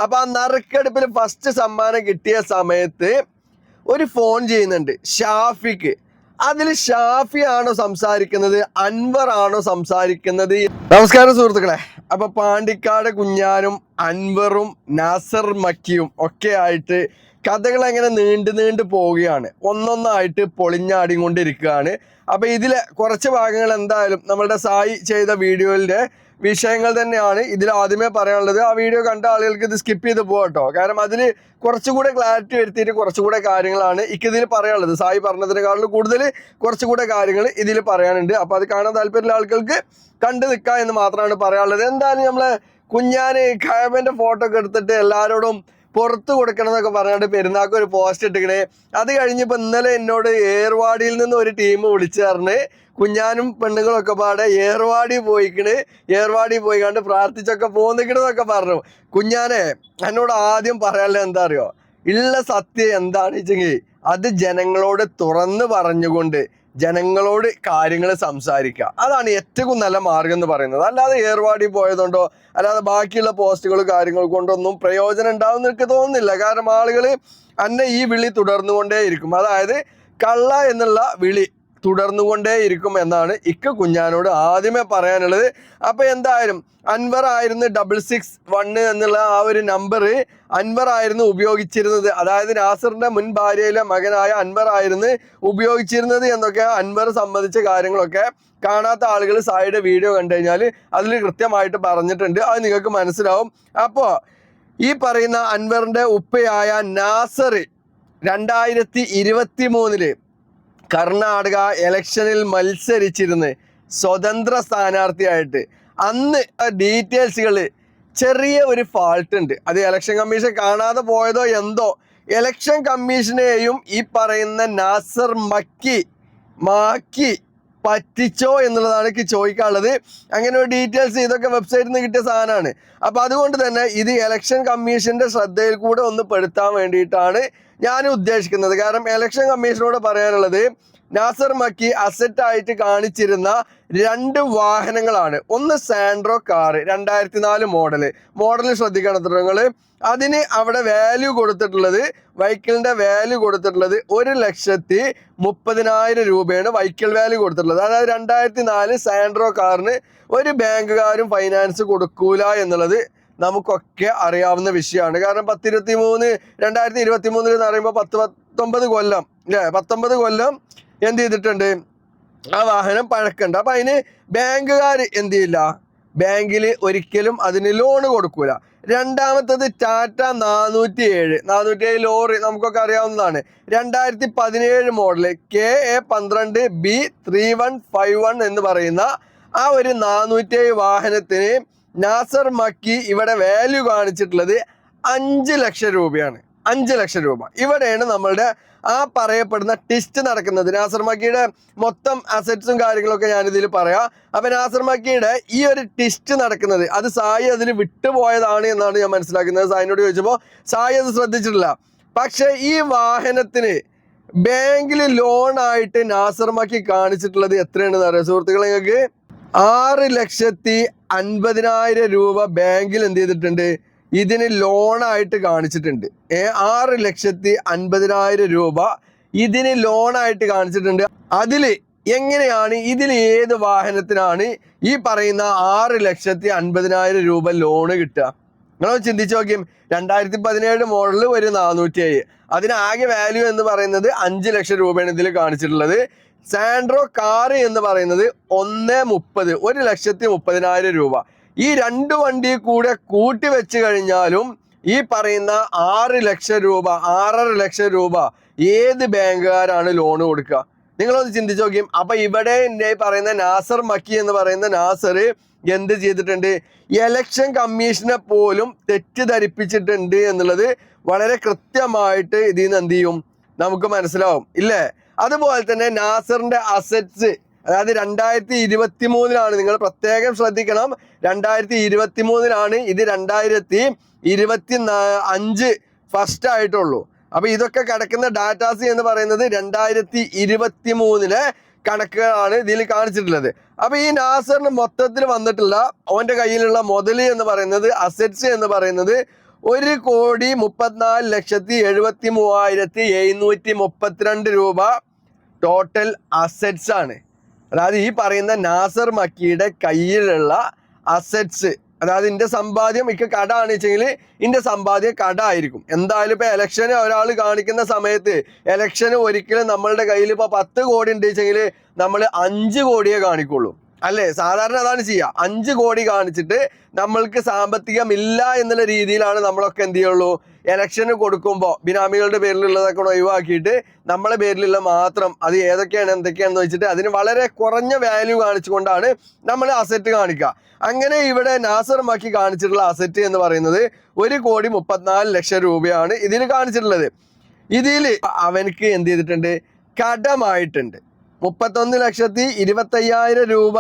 അപ്പൊ ആ നറുക്കെടുപ്പിൽ ഫസ്റ്റ് സമ്മാനം കിട്ടിയ സമയത്ത് ഒരു ഫോൺ ചെയ്യുന്നുണ്ട് ഷാഫിക്ക്. അതിൽ ഷാഫി ആണോ സംസാരിക്കുന്നത്, അൻവർ ആണോ സംസാരിക്കുന്നത്? നമസ്കാരം സുഹൃത്തുക്കളെ. അപ്പൊ പാണ്ടിക്കാട് കുഞ്ഞാനും അൻവറും നാസർ മക്കിയും ഒക്കെ ആയിട്ട് കഥകൾ എങ്ങനെ നീണ്ടു പോവുകയാണ്, ഒന്നൊന്നായിട്ട് പൊളിഞ്ഞാടിക്കൊണ്ടിരിക്കുകയാണ്. അപ്പൊ ഇതിലെ കുറച്ച് ഭാഗങ്ങൾ എന്തായാലും നമ്മളുടെ സായി ചെയ്ത വീഡിയോയിലെ വിഷയങ്ങൾ തന്നെയാണ് ഇതിൽ ആദ്യമേ പറയാനുള്ളത്. ആ വീഡിയോ കണ്ട ആളുകൾക്ക് ഇത് സ്കിപ്പ് ചെയ്ത് പോകട്ടോ, കാരണം അതിൽ കുറച്ചുകൂടെ ക്ലാരിറ്റി വരുത്തിയിട്ട് കുറച്ചുകൂടെ കാര്യങ്ങളാണ് ഇതിൽ പറയാനുള്ളത്. സായി പറഞ്ഞതിനേക്കാളും കൂടുതൽ കുറച്ചുകൂടെ കാര്യങ്ങൾ ഇതിൽ പറയാനുണ്ട്. അപ്പൊ അത് കാണാൻ താല്പര്യമുള്ള ആളുകൾക്ക് കണ്ടു നിൽക്കുക എന്ന് മാത്രമാണ് പറയാനുള്ളത്. എന്തായാലും നമ്മളെ കുഞ്ഞാന് ഖാബന്റെ ഫോട്ടോ ഒക്കെ എടുത്തിട്ട് എല്ലാവരോടും പുറത്ത് കൊടുക്കണം എന്നൊക്കെ പറഞ്ഞിട്ട് പെരുന്നാൾക്ക് ഒരു പോസ്റ്റ് ഇട്ടിക്കണേ. അത് കഴിഞ്ഞപ്പോൾ ഇന്നലെ എന്നോട് ഏർവാടിയിൽ നിന്ന് ഒരു ടീം വിളിച്ചു പറഞ്ഞ് കുഞ്ഞാനും പെണ്ണുങ്ങളൊക്കെ പാടെ ഏർവാടി പോയി കണ്ട് പ്രാർത്ഥിച്ചൊക്കെ പോന്നിക്കണെന്നൊക്കെ പറഞ്ഞു. കുഞ്ഞാനെ, എന്നോട് ആദ്യം പറയാനുള്ള എന്താ അറിയോ, ഉള്ള സത്യം എന്താണെന്ന് വെച്ചെങ്കിൽ അത് ജനങ്ങളോട് തുറന്ന് പറഞ്ഞുകൊണ്ട് ജനങ്ങളോട് കാര്യങ്ങൾ സംസാരിക്കുക, അതാണ് ഏറ്റവും നല്ല മാർഗം എന്ന് പറയുന്നത്. അല്ലാതെ ഏർവാടി പോയതുകൊണ്ടോ അല്ലാതെ ബാക്കിയുള്ള പോസ്റ്റുകൾ കാര്യങ്ങൾ കൊണ്ടൊന്നും പ്രയോജനം ഉണ്ടാവുമെന്ന് എനിക്ക് തോന്നുന്നില്ല. കാരണം ആളുകൾ അന്നെ ഈ വിളി തുടർന്നുകൊണ്ടേയിരിക്കും, അതായത് കള്ള എന്നുള്ള വിളി തുടർന്നുകൊണ്ടേയിരിക്കും എന്നാണ് കുഞ്ഞാനോട് ആദ്യമേ പറയാനുള്ളത്. അപ്പൊ എന്തായാലും അൻവർ ആയിരുന്നു 661 എന്നുള്ള ആ ഒരു നമ്പർ അൻവർ ആയിരുന്നു ഉപയോഗിച്ചിരുന്നത്. അതായത് നാസറിന്റെ മുൻ ഭാര്യയിലെ മകനായ അൻവർ ആയിരുന്നു ഉപയോഗിച്ചിരുന്നത് എന്നൊക്കെ അൻവർ സംബന്ധിച്ച കാര്യങ്ങളൊക്കെ കാണാത്ത ആളുകൾ സായിയുടെ വീഡിയോ കണ്ടു കഴിഞ്ഞാൽ അതിൽ കൃത്യമായിട്ട് പറഞ്ഞിട്ടുണ്ട്, അത് നിങ്ങൾക്ക് മനസ്സിലാവും. അപ്പോൾ ഈ പറയുന്ന അൻവറിന്റെ ഉപ്പയായ നാസർ 2023 കർണാടക ഇലക്ഷനിൽ മത്സരിച്ചിരുന്ന് സ്വതന്ത്ര സ്ഥാനാർത്ഥിയായിട്ട്. അന്ന് ഡീറ്റെയിൽസുകൾ ചെറിയ ഒരു ഫാൾട്ട് ഉണ്ട്, അത് ഇലക്ഷൻ കമ്മീഷൻ കാണാതെ പോയതോ എന്തോ. ഇലക്ഷൻ കമ്മീഷനെയും ഈ പറയുന്ന നാസർ മാക്കി പറ്റിച്ചോ എന്നുള്ളതാണ് എനിക്ക് ചോദിക്കാനുള്ളത്. അങ്ങനെ ഒരു ഡീറ്റെയിൽസ് ഇതൊക്കെ വെബ്സൈറ്റിൽ നിന്ന് കിട്ടിയ സാധനമാണ്. അപ്പൊ അതുകൊണ്ട് തന്നെ ഇത് ഇലക്ഷൻ കമ്മീഷന്റെ ശ്രദ്ധയിൽ കൂടെ ഒന്ന് പെടുത്താൻ വേണ്ടിയിട്ടാണ് ഞാൻ ഉദ്ദേശിക്കുന്നത്. കാരണം ഇലക്ഷൻ കമ്മീഷനോട് പറയാനുള്ളത്, നാസർ മക്കി അസറ്റായിട്ട് കാണിച്ചിരുന്ന 2 വാഹനങ്ങളാണ്. ഒന്ന് സാൻഡ്രോ കാർ 2004 മോഡൽ ശ്രദ്ധിക്കണം നിങ്ങൾ. അതിന് അവിടെ വാല്യൂ കൊടുത്തിട്ടുള്ളത്, വെഹിക്കിളിന്റെ വാല്യൂ കൊടുത്തിട്ടുള്ളത് 1,30,000 രൂപയാണ് വെഹിക്കിൾ വാല്യൂ കൊടുത്തിട്ടുള്ളത്. അതായത് 2004 സാൻഡ്രോ കാറിന് ഒരു ബാങ്കുകാരും ഫൈനാൻസ് കൊടുക്കൂല എന്നുള്ളത് നമുക്കൊക്കെ അറിയാവുന്ന വിഷയമാണ്. കാരണം 2023 എന്ന് പറയുമ്പോൾ 19 കൊല്ലം അല്ലേ, 19 കൊല്ലം എന്ത് ചെയ്തിട്ടുണ്ട്, ആ വാഹനം പഴക്കമുണ്ട്. അപ്പൊ അതിന് ബാങ്കുകാർ എന്ത് ചെയ്യില്ല, ബാങ്കിൽ ഒരിക്കലും അതിന് ലോണ് കൊടുക്കൂല. രണ്ടാമത്തത് ടാറ്റ 407 ലോറി നമുക്കൊക്കെ അറിയാവുന്നതാണ്. 2017 മോഡല് KA12B3151 എന്ന് പറയുന്ന ആ ഒരു 407 വാഹനത്തിന് നാസർ മക്കി ഇവിടെ വാല്യൂ കാണിച്ചിട്ടുള്ളത് 5 ലക്ഷം രൂപയാണ്. 5 ലക്ഷം രൂപ. ഇവിടെയാണ് നമ്മളുടെ ആ പറയപ്പെടുന്ന ടിസ്റ്റ് നടക്കുന്നത്. നാസർ മക്കിയുടെ മൊത്തം അസറ്റ്സും കാര്യങ്ങളൊക്കെ ഞാനിതിൽ പറയാം. അപ്പൊ നാസർ മക്കിയുടെ ഈ ഒരു ടിസ്റ്റ് നടക്കുന്നത് അത് സായി അതിൽ വിട്ടുപോയതാണ് എന്നാണ് ഞാൻ മനസ്സിലാക്കുന്നത്. സായിനോട് ചോദിച്ചപ്പോൾ സായി അത് ശ്രദ്ധിച്ചിട്ടില്ല. പക്ഷെ ഈ വാഹനത്തിന് ബാങ്കിൽ ലോണായിട്ട് നാസർ മക്കി കാണിച്ചിട്ടുള്ളത് എത്രയാണെന്ന് അറിയാം സുഹൃത്തുക്കളെ നിങ്ങൾക്ക്? 6,50,000 രൂപ ബാങ്കിൽ എന്ത് ചെയ്തിട്ടുണ്ട്, ഇതിന് ലോണായിട്ട് കാണിച്ചിട്ടുണ്ട്. 6,50,000 രൂപ ഇതിന് ലോണായിട്ട് കാണിച്ചിട്ടുണ്ട്. അതില് എങ്ങനെയാണ്, ഇതിൽ ഏത് വാഹനത്തിനാണ് ഈ പറയുന്ന 6,50,000 രൂപ ലോണ് കിട്ടുക? നിങ്ങൾ ചിന്തിച്ചു നോക്കിയും. 2017 മോഡലിൽ ഒരു 407, അതിനാകെ വാല്യൂ എന്ന് പറയുന്നത് 5 ലക്ഷം രൂപയാണ് ഇതിൽ കാണിച്ചിട്ടുള്ളത്. സാൻഡ്രോ കാർ എന്ന് പറയുന്നത് 1,30,000, 1,30,000 രൂപ. ഈ 2 വണ്ടി കൂടെ കൂട്ടി വെച്ച് കഴിഞ്ഞാലും ഈ പറയുന്ന 6 ലക്ഷം രൂപ, 6.5 ലക്ഷം രൂപ ഏത് ബാങ്കുകാരാണ് ലോണ് കൊടുക്കുക? നിങ്ങളൊന്ന് ചിന്തിച്ചു നോക്കിയും. അപ്പൊ ഇവിടെ പറയുന്ന നാസർ മക്കി എന്ന് പറയുന്ന നാസർ എന്ത് ചെയ്തിട്ടുണ്ട്, ഇലക്ഷൻ കമ്മീഷനെ പോലും തെറ്റിദ്ധരിപ്പിച്ചിട്ടുണ്ട് എന്നുള്ളത് വളരെ കൃത്യമായിട്ട് ഇതിൽ നിന്ന് എന്ത് ചെയ്യും, നമുക്ക് മനസ്സിലാവും ഇല്ലേ? അതുപോലെ തന്നെ നാസറിന്റെ അസറ്റ്സ്, അതായത് 2023 നിങ്ങൾ പ്രത്യേകം ശ്രദ്ധിക്കണം. 2023 ഇത് 2025 ഫസ്റ്റ് ആയിട്ടുള്ളൂ. അപ്പൊ ഇതൊക്കെ കിടക്കുന്ന ഡാറ്റാസ് എന്ന് പറയുന്നത് 2023 കണക്കുകളാണ് ഇതിൽ കാണിച്ചിട്ടുള്ളത്. അപ്പൊ ഈ നാസറിന് മൊത്തത്തിൽ വന്നിട്ടുള്ള അവന്റെ കയ്യിലുള്ള മുതൽ എന്ന് പറയുന്നത്, അസറ്റ്സ് എന്ന് പറയുന്നത് 1,34,73,732 രൂപ ടോട്ടൽ അസറ്റ്സ് ആണ്. അതായത് ഈ പറയുന്ന നാസർ മക്കിയുടെ കയ്യിലുള്ള അസറ്റ്സ്. അതായത് ഇതിന്റെ സമ്പാദ്യം ഇക്ക് കട ആണെച്ചെങ്കിൽ ഇതിന്റെ സമ്പാദ്യം കട ആയിരിക്കും. എന്തായാലും ഇപ്പൊ ഇലക്ഷന് ഒരാൾ കാണിക്കുന്ന സമയത്ത് ഇലക്ഷന് ഒരിക്കലും നമ്മളുടെ കയ്യിൽ ഇപ്പൊ 10 കോടി ഉണ്ട് വെച്ചെങ്കിൽ നമ്മൾ 5 കോടിയെ കാണിക്കുള്ളൂ അല്ലേ? സാധാരണ അതാണ് ചെയ്യുക. 5 കോടി കാണിച്ചിട്ട് നമ്മൾക്ക് സാമ്പത്തികമില്ല എന്നുള്ള രീതിയിലാണ് നമ്മളൊക്കെ എന്ത് ചെയ്യുള്ളൂ, ഇലക്ഷന് കൊടുക്കുമ്പോൾ ബിനാമികളുടെ പേരിലുള്ളതൊക്കെ ഒഴിവാക്കിയിട്ട് നമ്മളെ പേരിലുള്ള മാത്രം അത് ഏതൊക്കെയാണ് എന്തൊക്കെയാണെന്ന് വെച്ചിട്ട് അതിന് വളരെ കുറഞ്ഞ വാല്യൂ കാണിച്ചുകൊണ്ടാണ് നമ്മൾ അസറ്റ് കാണിക്കുക. അങ്ങനെ ഇവിടെ നാസർ മക്കി കാണിച്ചിട്ടുള്ള അസറ്റ് എന്ന് പറയുന്നത് 1,34,00,000 രൂപയാണ് ഇതിൽ കാണിച്ചിട്ടുള്ളത്. ഇതിൽ അവനക്ക് എന്ത് ചെയ്തിട്ടുണ്ട്, കടമായിട്ടുണ്ട് 31,25,000 രൂപ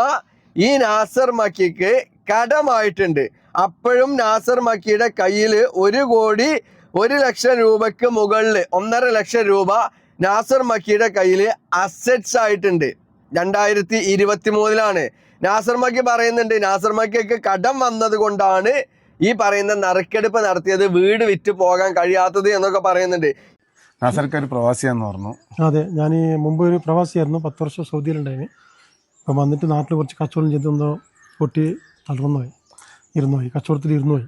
ഈ നാസർ മക്കിക്ക് കടമായിട്ടുണ്ട്. അപ്പോഴും നാസർ മക്കിയുടെ കയ്യിൽ 1,01,00,000 രൂപക്ക് മുകളിൽ 1.5 ലക്ഷം രൂപ നാസർ മക്കിയുടെ കയ്യിൽ അസറ്റ്സ് ആയിട്ടുണ്ട്. 2023 നാസർ മക്കി പറയുന്നുണ്ട്, നാസർ മക്കിക്ക് കടം വന്നത് കൊണ്ടാണ് ഈ പറയുന്ന നറുക്കെടുപ്പ് നടത്തിയത്, വീട് വിറ്റ് പോകാൻ കഴിയാത്തത് എന്നൊക്കെ പറയുന്നുണ്ട്. നാസർക്ക് ഒരു പ്രവാസിയാന്ന് പറഞ്ഞു. അതെ, ഞാൻ മുമ്പ് ഒരു പ്രവാസിയായിരുന്നു, 10 വർഷം സൗദിയിലുണ്ടായിരുന്നു. അപ്പം വന്നിട്ട് നാട്ടിൽ കുറച്ച് കച്ചവടം ചെയ്തെന്തോ പൊട്ടി തളർന്നുപോയി, ഇരുന്നുപോയി, കച്ചവടത്തിൽ ഇരുന്നുപോയി.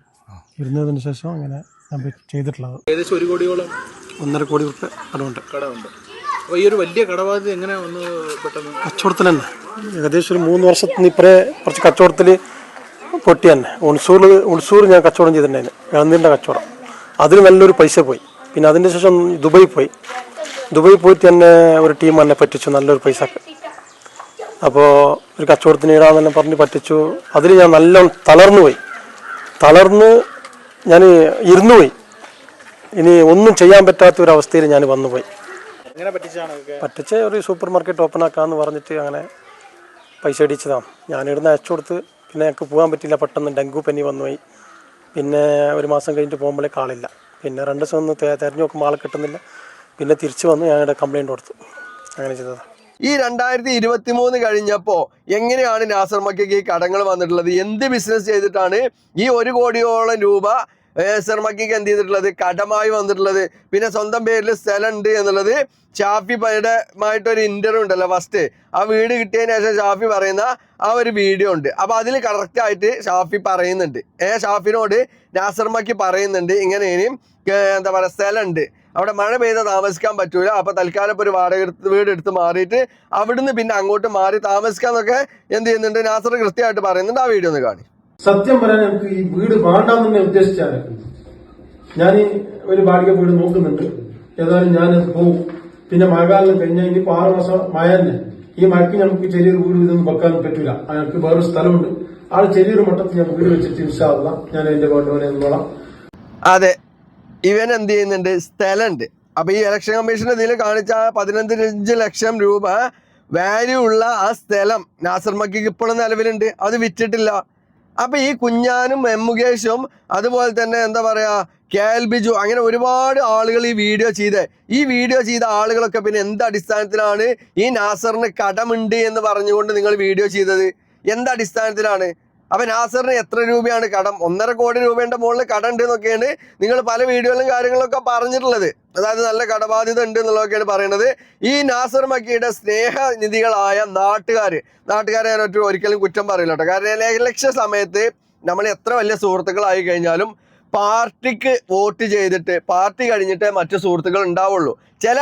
ഇരുന്നതിന് ശേഷം അങ്ങനെ ഞാൻ ചെയ്തിട്ടുള്ളത്. ഏകദേശം 1 കോടിയോളം 1.5 കോടി രൂപ കടമുണ്ട്. അപ്പോൾ ഈ ഒരു വലിയ കടബാധ്യത എങ്ങനെ വന്ന് പെട്ടെന്ന്? കച്ചവടത്തിൽ തന്നെ ഏകദേശം ഒരു 3 വർഷത്തിന് ഇപ്പറേ കുറച്ച് കച്ചവടത്തിൽ പൊട്ടി തന്നെ. ഉൾസൂർ ഞാൻ കച്ചവടം ചെയ്തിട്ടുണ്ടായിരുന്നു, ഗവൺമെൻറ്റിൻ്റെ കച്ചവടം. അതിൽ നല്ലൊരു പൈസ പോയി. പിന്നെ അതിന് ശേഷം ദുബായി പോയിട്ട് തന്നെ ഒരു ടീം എന്നെ പറ്റിച്ചു നല്ലൊരു പൈസ. അപ്പോൾ ഒരു കച്ചവടത്തിന് ഇടാന്ന് തന്നെ പറഞ്ഞ് പറ്റിച്ചു. അതിൽ ഞാൻ നല്ലോണം തളർന്ന് ഞാൻ ഇരുന്നുപോയി. ഇനി ഒന്നും ചെയ്യാൻ പറ്റാത്ത ഒരു അവസ്ഥയിൽ ഞാൻ വന്നുപോയി. പറ്റിച്ച ഒരു സൂപ്പർ മാർക്കറ്റ് ഓപ്പൺ ആക്കാമെന്ന് പറഞ്ഞിട്ട് അങ്ങനെ പൈസ അടിച്ചതാണ്. ഞാനിടുന്ന അയച്ചു കൊടുത്ത് പിന്നെ ഞങ്ങൾക്ക് പോകാൻ പറ്റില്ല. പെട്ടെന്ന് ഡെങ്കു പനി വന്നുപോയി. പിന്നെ ഒരു മാസം കഴിഞ്ഞിട്ട് പോകുമ്പോഴേ കാളില്ല. പിന്നെ 2 ദിവസം ഒന്ന് തിരഞ്ഞു നോക്കുമ്പോൾ ആളെ കിട്ടുന്നില്ല. പിന്നെ തിരിച്ചു വന്ന് ഞാനിവിടെ കംപ്ലൈൻറ്റ് കൊടുത്തു. അങ്ങനെ ചെയ്തതാണ്. ഈ 2023 കഴിഞ്ഞപ്പോൾ എങ്ങനെയാണ് നാസർ മക്കിക്ക് ഈ കടങ്ങൾ വന്നിട്ടുള്ളത്? എന്ത് ബിസിനസ് ചെയ്തിട്ടാണ് ഈ 1 കോടിയോളം രൂപ നാസർ മക്കിക്ക് എന്ത് ചെയ്തിട്ടുള്ളത്, കടമായി വന്നിട്ടുള്ളത്? പിന്നെ സ്വന്തം പേരിൽ സ്ഥലം ഉണ്ട് എന്നുള്ളത് ഷാഫിമായിട്ടൊരു ഇന്റർവ്യൂ ഉണ്ടല്ലോ ഫസ്റ്റ്, ആ വീട് കിട്ടിയതിന് ശേഷം ഷാഫി പറയുന്ന ആ ഒരു വീഡിയോ ഉണ്ട്. അപ്പൊ അതിൽ കറക്റ്റായിട്ട് ഷാഫി പറയുന്നുണ്ട്, ഷാഫിനോട് നാസർ മക്കി പറയുന്നുണ്ട് ഇങ്ങനെ ഇനിയും എന്താ പറയുക സ്ഥലം ഉണ്ട്, അവിടെ മഴ പെയ്താൽ താമസിക്കാൻ പറ്റൂല, അപ്പൊ തൽക്കാലം ഒരു വീട് എടുത്ത് മാറിയിട്ട് അവിടുന്ന് പിന്നെ അങ്ങോട്ട് മാറി താമസിക്കാന്നൊക്കെ എന്ത് ചെയ്യുന്നുണ്ട് നാസർ കൃത്യമായിട്ട് പറയുന്നുണ്ട്. ആ വീഡിയോ ഒന്ന് കാണി. സത്യം പറയാൻ എനിക്ക് ഈ വീട് വേണ്ടാന്ന് തന്നെ ഉദ്ദേശിച്ചാണ്. ഞാൻ ഒരു വാടക വീട് നോക്കുന്നുണ്ട്. ഏതായാലും ഞാൻ പോകും. പിന്നെ മഴക്കാലം കഴിഞ്ഞാൽ ഇനിയിപ്പോ 6 മാസം മഴ തന്നെ. ഈ മഴയ്ക്ക് നമുക്ക് ചെറിയൊരു വീട് ഇതൊന്നും വെക്കാനും പറ്റൂല. ഞങ്ങൾക്ക് വേറൊരു സ്ഥലമുണ്ട്. ചെറിയൊരു മട്ടത്തിൽ ഞാൻ വീട് വെച്ചിട്ട് ഇൻഷാ അല്ലാഹ് ഞാൻ എന്റെ വീട്ടുപോലെ നോളാം. അതെ, ഇവൻ എന്ത് ചെയ്യുന്നുണ്ട്, സ്ഥലമുണ്ട്. അപ്പൊ ഈ ഇലക്ഷൻ കമ്മീഷൻ ഇതിൽ കാണിച്ച 15 ലക്ഷം രൂപ വാല്യൂ ഉള്ള ആ സ്ഥലം നാസർ മക്കിക്ക് ഇപ്പോഴും നിലവിലുണ്ട്, അത് വിറ്റിട്ടില്ല. അപ്പൊ ഈ കുഞ്ഞാനും മുകേഷും അതുപോലെ തന്നെ എന്താ പറയാ KL ബിജു അങ്ങനെ ഒരുപാട് ആളുകൾ ഈ വീഡിയോ ചെയ്ത ആളുകളൊക്കെ പിന്നെ എന്ത് അടിസ്ഥാനത്തിലാണ് ഈ നാസറിന് കടമുണ്ട് എന്ന് പറഞ്ഞുകൊണ്ട് നിങ്ങൾ വീഡിയോ ചെയ്തത്? എന്ത് അടിസ്ഥാനത്തിലാണ്? അപ്പൊ നാസറിന് എത്ര രൂപയാണ് കടം? 1.5 കോടി രൂപയുടെ മുകളിൽ കടം ഉണ്ട് എന്നൊക്കെയാണ് നിങ്ങൾ പല വീഡിയോയിലും കാര്യങ്ങളൊക്കെ പറഞ്ഞിട്ടുള്ളത്. അതായത് നല്ല കടബാധ്യത ഉണ്ട് എന്നുള്ളതൊക്കെയാണ് പറയുന്നത്. ഈ നാസർ മക്കിയുടെ സ്നേഹനിധികളായ നാട്ടുകാരെ ഞാൻ ഒരിക്കലും കുറ്റം പറയില്ല കേട്ടോ. കാരണം ഇലക്ഷൻ സമയത്ത് നമ്മൾ എത്ര വലിയ സുഹൃത്തുക്കളായി കഴിഞ്ഞാലും പാർട്ടിക്ക് വോട്ട് ചെയ്തിട്ട് പാർട്ടി കഴിഞ്ഞിട്ട് മറ്റു സുഹൃത്തുക്കൾ ഉണ്ടാവുള്ളൂ. ചില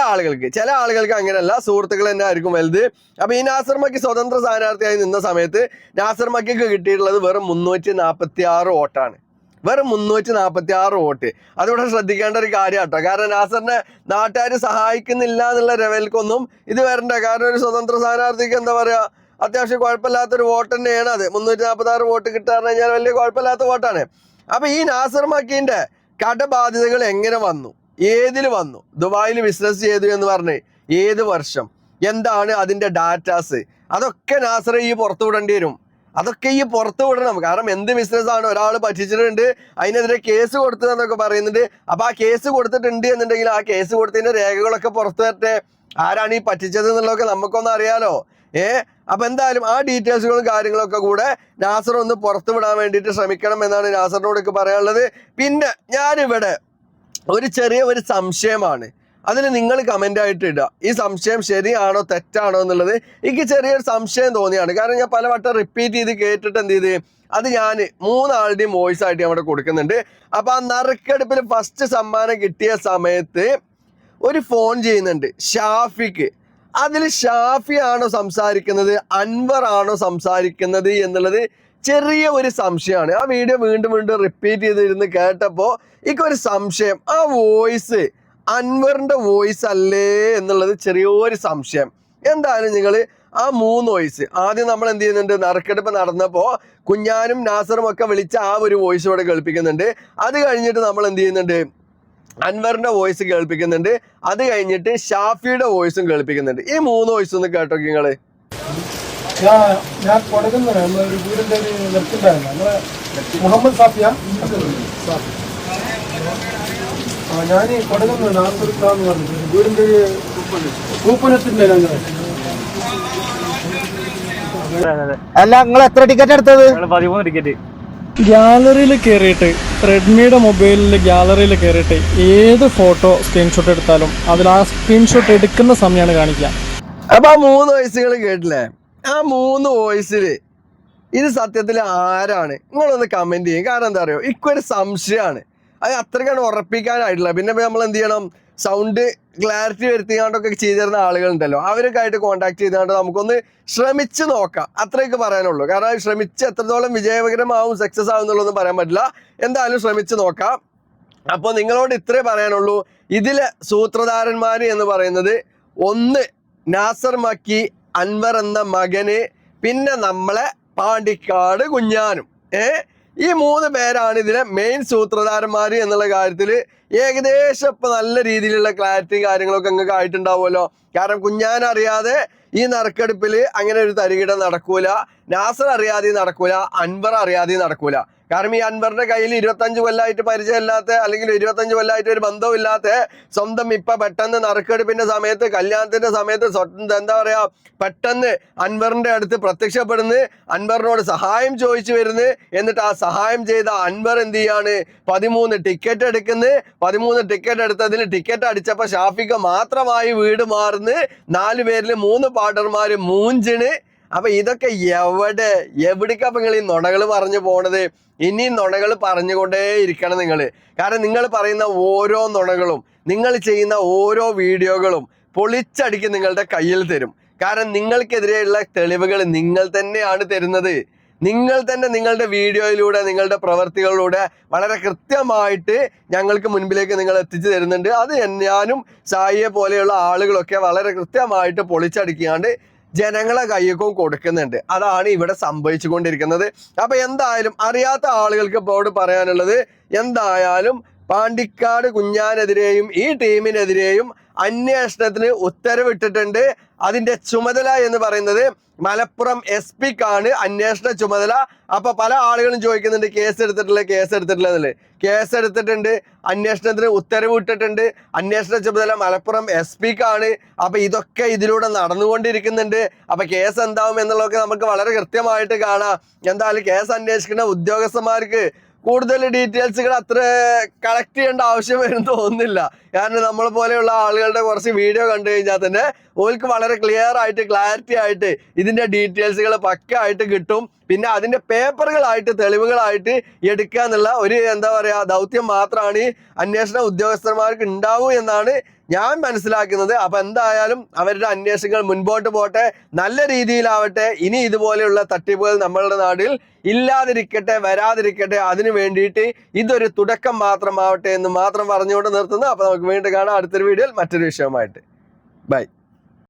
ആളുകൾക്ക് അങ്ങനെയല്ല, സുഹൃത്തുക്കൾ തന്നെ ആയിരിക്കും വലുത്. അപ്പൊ ഈ നാസർ മക്കി സ്വതന്ത്ര സ്ഥാനാർത്ഥിയായി നിന്ന സമയത്ത് നാസർ മക്കിക്ക് കിട്ടിയിട്ടുള്ളത് വെറും 346 വോട്ടാണ്. വെറും 346 വോട്ട്. അതിവിടെ ശ്രദ്ധിക്കേണ്ട ഒരു കാര്യം കേട്ടോ. കാരണം നാസറിനെ നാട്ടുകാർ സഹായിക്കുന്നില്ല എന്നുള്ള ലെവലിലേക്കൊന്നും ഇത് വരണ്ട. കാരണം ഒരു സ്വതന്ത്ര സ്ഥാനാർത്ഥിക്ക് എന്താ പറയാ അത്യാവശ്യം കുഴപ്പമില്ലാത്തൊരു വോട്ട് തന്നെയാണ് അത്. 346 വോട്ട് കിട്ടാന്ന് കഴിഞ്ഞാൽ വലിയ കുഴപ്പമില്ലാത്ത വോട്ടാണ്. അപ്പൊ ഈ നാസർ മക്കീന്റെ കടബാധ്യതകൾ എങ്ങനെ വന്നു, ഏതിൽ വന്നു? ദുബായിൽ ബിസിനസ് ചെയ്തു എന്ന് പറഞ്ഞ് ഏത് വർഷം, എന്താണ് അതിന്റെ ഡാറ്റാസ്, അതൊക്കെ നാസർ ഈ പുറത്തു വിടേണ്ടി വരും. അതൊക്കെ ഈ പുറത്തു വിടണം. കാരണം എന്ത് ബിസിനസ്സാണ് ഒരാൾ പറ്റിച്ചിട്ടുണ്ട്, അതിനെതിരെ കേസ് കൊടുത്തതെന്നൊക്കെ പറയുന്നുണ്ട്. അപ്പൊ ആ കേസ് കൊടുത്തിട്ടുണ്ട് എന്നുണ്ടെങ്കിൽ ആ കേസ് കൊടുത്തതിന്റെ രേഖകളൊക്കെ പുറത്തു വരട്ടെ. ആരാണ് ഈ പറ്റിച്ചത് എന്നുള്ളതൊക്കെ നമുക്കൊന്നും അറിയാലോ. അപ്പൊ എന്തായാലും ആ ഡീറ്റെയിൽസുകളും കാര്യങ്ങളൊക്കെ കൂടെ നാസർ ഒന്ന് പുറത്തു വിടാൻ വേണ്ടിയിട്ട് ശ്രമിക്കണം എന്നാണ് നാസറിനോടൊക്കെ പറയാനുള്ളത്. പിന്നെ ഞാനിവിടെ ഒരു ചെറിയ സംശയമാണ്, അതിന് നിങ്ങൾ കമൻ്റ് ആയിട്ട് ഇടുക. ഈ സംശയം ശരിയാണോ തെറ്റാണോ എന്നുള്ളത് എനിക്ക് ചെറിയൊരു സംശയം തോന്നിയാണ്. കാരണം ഞാൻ പലവട്ടം റിപ്പീറ്റ് ചെയ്ത് കേട്ടിട്ട് എന്ത് ചെയ്ത് അത് ഞാൻ 3 ആളുടെയും വോയിസ് ആയിട്ട് അവിടെ കൊടുക്കുന്നുണ്ട്. അപ്പൊ ആ നറുക്കെടുപ്പിൽ ഫസ്റ്റ് സമ്മാനം കിട്ടിയ സമയത്ത് ഒരു ഫോൺ ചെയ്യുന്നുണ്ട് ഷാഫിക്ക്. അതിൽ ഷാഫി ആണോ സംസാരിക്കുന്നത് അൻവർ ആണോ സംസാരിക്കുന്നത് എന്നുള്ളത് ചെറിയ ഒരു സംശയമാണ്. ആ വീഡിയോ വീണ്ടും റിപ്പീറ്റ് ചെയ്തിരുന്ന് കേട്ടപ്പോൾ എനിക്കൊരു സംശയം, ആ വോയിസ് അൻവറിന്റെ വോയിസ് അല്ലേ എന്നുള്ളത് ചെറിയൊരു സംശയം. എന്തായാലും നിങ്ങൾ ആ 3 വോയിസ് ആദ്യം നമ്മൾ എന്ത് ചെയ്യുന്നുണ്ട്, നറുക്കെടുപ്പ് നടന്നപ്പോൾ കുഞ്ഞാനും നാസറും ഒക്കെ വിളിച്ച ആ ഒരു വോയിസ് ഇവിടെ കേൾപ്പിക്കുന്നുണ്ട്. അത് കഴിഞ്ഞിട്ട് നമ്മൾ എന്ത് ചെയ്യുന്നുണ്ട്, അൻവറിന്റെ വോയിസ് കേൾപ്പിക്കുന്നുണ്ട്. അത് കഴിഞ്ഞിട്ട് ഷാഫിയുടെ വോയിസും കേൾപ്പിക്കുന്നുണ്ട്. ഈ 3 വോയിസ് ഒന്ന് കേട്ടോ നിങ്ങള്. ഞാൻ കൊടുക്കുന്നത് നമ്മളൊരു വീടിന്റെ ഒരു ലെഫ്റ്റുണ്ടായിരുന്നു നമ്മളെ മുഹമ്മദ് സാഫിയ. ഞാൻ കൊടുക്കുന്നത് നാസർക്കാന്ന് പറഞ്ഞു വീടിന്റെ കൂപ്പനത്തിന്റെ അല്ല നിങ്ങൾ എത്ര ടിക്കറ്റ് എടുത്തത്? 13 ടിക്കറ്റ്. ഗ്യാലറിയിൽ കയറിയിട്ട് റെഡ്മിയുടെ മൊബൈലിൽ ഗാലറിയിൽ കയറിയിട്ട് ഏത് ഫോട്ടോ സ്ക്രീൻഷോട്ട് എടുത്താലും അതിൽ ആ സ്ക്രീൻഷോട്ട് എടുക്കുന്ന സമയമാണ് കാണിക്കുക. അപ്പൊ ആ 3 വോയിസുകൾ കേട്ടില്ലേ? ആ 3 വോയിസിൽ ഇത് സത്യത്തിൽ ആരാണ്? നിങ്ങളൊന്ന് കമന്റ് ചെയ്യും. കാരണം എന്താ പറയുക, ഇക്കൊരു സംശയമാണ്. അത് അത്രയ്ക്കാണ് ഉറപ്പിക്കാനായിട്ടില്ല. പിന്നെ നമ്മൾ എന്ത് ചെയ്യണം, സൗണ്ട് ക്ലാരിറ്റി വരുത്തിക്കാണ്ടൊക്കെ ചെയ്തിരുന്ന ആളുകളുണ്ടല്ലോ, അവരൊക്കെ ആയിട്ട് കോൺടാക്ട് ചെയ്തുകൊണ്ട് നമുക്കൊന്ന് ശ്രമിച്ച് നോക്കാം. അത്രയൊക്കെ പറയാനുള്ളൂ. കാരണം ശ്രമിച്ച് എത്രത്തോളം വിജയകരമാവും സക്സസ് ആവും എന്നുള്ളതൊന്നും പറയാൻ പറ്റില്ല. എന്തായാലും ശ്രമിച്ച് നോക്കാം. അപ്പോൾ നിങ്ങളോട് ഇത്രേ പറയാനുള്ളൂ. ഇതിലെ സൂത്രധാരന്മാർ എന്ന് പറയുന്നത് ഒന്ന് നാസർ മക്കി, അൻവർ എന്ന മകന്, പിന്നെ നമ്മളെ പാണ്ടിക്കാട് കുഞ്ഞാനും. ഈ 3 പേരാണ് ഇതിലെ മെയിൻ സൂത്രധാരന്മാർ എന്നുള്ള കാര്യത്തിൽ ഏകദേശം ഇപ്പം നല്ല രീതിയിലുള്ള ക്ലാരിറ്റി കാര്യങ്ങളൊക്കെ നിങ്ങൾക്ക് ആയിട്ടുണ്ടാവുമല്ലോ. കാരണം കുഞ്ഞാൻ അറിയാതെ ഈ നറുക്കെടുപ്പിൽ അങ്ങനെ ഒരു തരികിട നടക്കൂല, നാസർ അറിയാതെ നടക്കൂല, അൻവർ അറിയാതെ നടക്കൂല. കാരണം ഈ അൻവറിന്റെ കയ്യിൽ 25 കൊല്ലമായിട്ട് പരിചയമില്ലാത്ത, അല്ലെങ്കിൽ 25 കൊല്ലമായിട്ട് ഒരു ബന്ധമില്ലാത്ത സ്വന്തം ഇപ്പൊ പെട്ടെന്ന് നറുക്കെടുപ്പിന്റെ സമയത്ത്, കല്യാണത്തിന്റെ സമയത്ത് എന്താ പറയാ, പെട്ടെന്ന് അൻവറിന്റെ അടുത്ത് പ്രത്യക്ഷപ്പെടുന്നു, അൻവറിനോട് സഹായം ചോദിച്ചു വരുന്നു. എന്നിട്ട് ആ സഹായം ചെയ്ത അൻവർ എന്ത് ചെയ്യാണ്, 13 ടിക്കറ്റ് എടുക്കുന്നു. 13 ടിക്കറ്റ് എടുത്തതിൽ ടിക്കറ്റ് അടിച്ചപ്പോ ഷാഫിക്ക് മാത്രമായി വീട് മാറുന്നു. 4 പേരിൽ 3 പാർട്ണർമാര് മൂഞ്ചിന്. അപ്പൊ ഇതൊക്കെ എവിടേക്കാ നിങ്ങൾ ഈ നുണകൾ പറഞ്ഞു പോണത്? ഇനിയും നുണകൾ പറഞ്ഞുകൊണ്ടേ ഇരിക്കണം നിങ്ങൾ. കാരണം നിങ്ങൾ പറയുന്ന ഓരോ നുണകളും, നിങ്ങൾ ചെയ്യുന്ന ഓരോ വീഡിയോകളും പൊളിച്ചടിക്ക് നിങ്ങളുടെ കയ്യിൽ തരും. കാരണം നിങ്ങൾക്കെതിരെയുള്ള തെളിവുകൾ നിങ്ങൾ തന്നെയാണ് തരുന്നത്. നിങ്ങൾ തന്നെ നിങ്ങളുടെ വീഡിയോയിലൂടെ, നിങ്ങളുടെ പ്രവർത്തികളിലൂടെ വളരെ കൃത്യമായിട്ട് ഞങ്ങൾക്ക് മുൻപിലേക്ക് നിങ്ങൾ എത്തിച്ചു തരുന്നുണ്ട്. അത് ഞാനും സായിയെ പോലെയുള്ള ആളുകളൊക്കെ വളരെ കൃത്യമായിട്ട് പൊളിച്ചടിക്കാണ്ട് ജനങ്ങളെ കയ്യൊക്കെ കൊടുക്കുന്നുണ്ട്. അതാണ് ഇവിടെ സംഭവിച്ചു കൊണ്ടിരിക്കുന്നത്. അപ്പൊ എന്തായാലും അറിയാത്ത ആളുകൾക്ക് ഇപ്പോൾ പറയാനുള്ളത്, എന്തായാലും പാണ്ടിക്കാട് കുഞ്ഞാനെതിരെയും ഈ ടീമിനെതിരെയും അന്വേഷണത്തിന് ഉത്തരവിട്ടിട്ടുണ്ട്. അതിന്റെ ചുമതല എന്ന് പറയുന്നത് മലപ്പുറം SP-ക്കാണ് അന്വേഷണ ചുമതല. അപ്പൊ പല ആളുകളും ചോദിക്കുന്നുണ്ട് കേസ് എടുത്തിട്ടില്ല എന്നുള്ളത്. കേസ് എടുത്തിട്ടുണ്ട്, അന്വേഷണത്തിന് ഉത്തരവ് ഇട്ടിട്ടുണ്ട്. അന്വേഷണ ചുമതല മലപ്പുറം SP-ക്കാണ്. അപ്പൊ ഇതൊക്കെ ഇതിലൂടെ നടന്നുകൊണ്ടിരിക്കുന്നുണ്ട്. അപ്പൊ കേസ് എന്താവും എന്നുള്ളതൊക്കെ നമുക്ക് വളരെ കൃത്യമായിട്ട് കാണാം. എന്തായാലും കേസ് അന്വേഷിക്കുന്ന ഉദ്യോഗസ്ഥന്മാർക്ക് കൂടുതൽ ഡീറ്റെയിൽസുകൾ അത്ര കളക്ട് ചെയ്യേണ്ട ആവശ്യം വരും തോന്നുന്നില്ല. കാരണം നമ്മളെ പോലെയുള്ള ആളുകളുടെ കുറച്ച് വീഡിയോ കണ്ടു കഴിഞ്ഞാൽ തന്നെ ഓൾക്ക് വളരെ ക്ലിയർ ആയിട്ട്, ക്ലാരിറ്റി ആയിട്ട് ഇതിന്റെ ഡീറ്റെയിൽസുകൾ പക്കായിട്ട് കിട്ടും. പിന്നെ അതിന്റെ പേപ്പറുകളായിട്ട്, തെളിവുകളായിട്ട് എടുക്കുക എന്നുള്ള ഒരു എന്താ പറയാ ദൗത്യം മാത്രമാണ് ഈ അന്വേഷണ ഉദ്യോഗസ്ഥന്മാർക്ക് ഉണ്ടാവൂ എന്നാണ് ഞാൻ മനസ്സിലാക്കുന്നത്. അപ്പൊ എന്തായാലും അവരുടെ അന്വേഷണങ്ങൾ മുൻപോട്ട് പോട്ടെ, നല്ല രീതിയിലാവട്ടെ. ഇനി ഇതുപോലെയുള്ള തട്ടിപ്പുകൾ നമ്മളുടെ നാട്ടിൽ ഇല്ലാതിരിക്കട്ടെ, വരാതിരിക്കട്ടെ. അതിനു വേണ്ടിയിട്ട് ഇതൊരു തുടക്കം മാത്രമാവട്ടെ എന്ന് മാത്രം പറഞ്ഞുകൊണ്ട് നിർത്തുന്നു. അപ്പൊ നമുക്ക് വീണ്ടും കാണാം അടുത്തൊരു വീഡിയോയിൽ മറ്റൊരു വിഷയമായിട്ട്. ബൈ.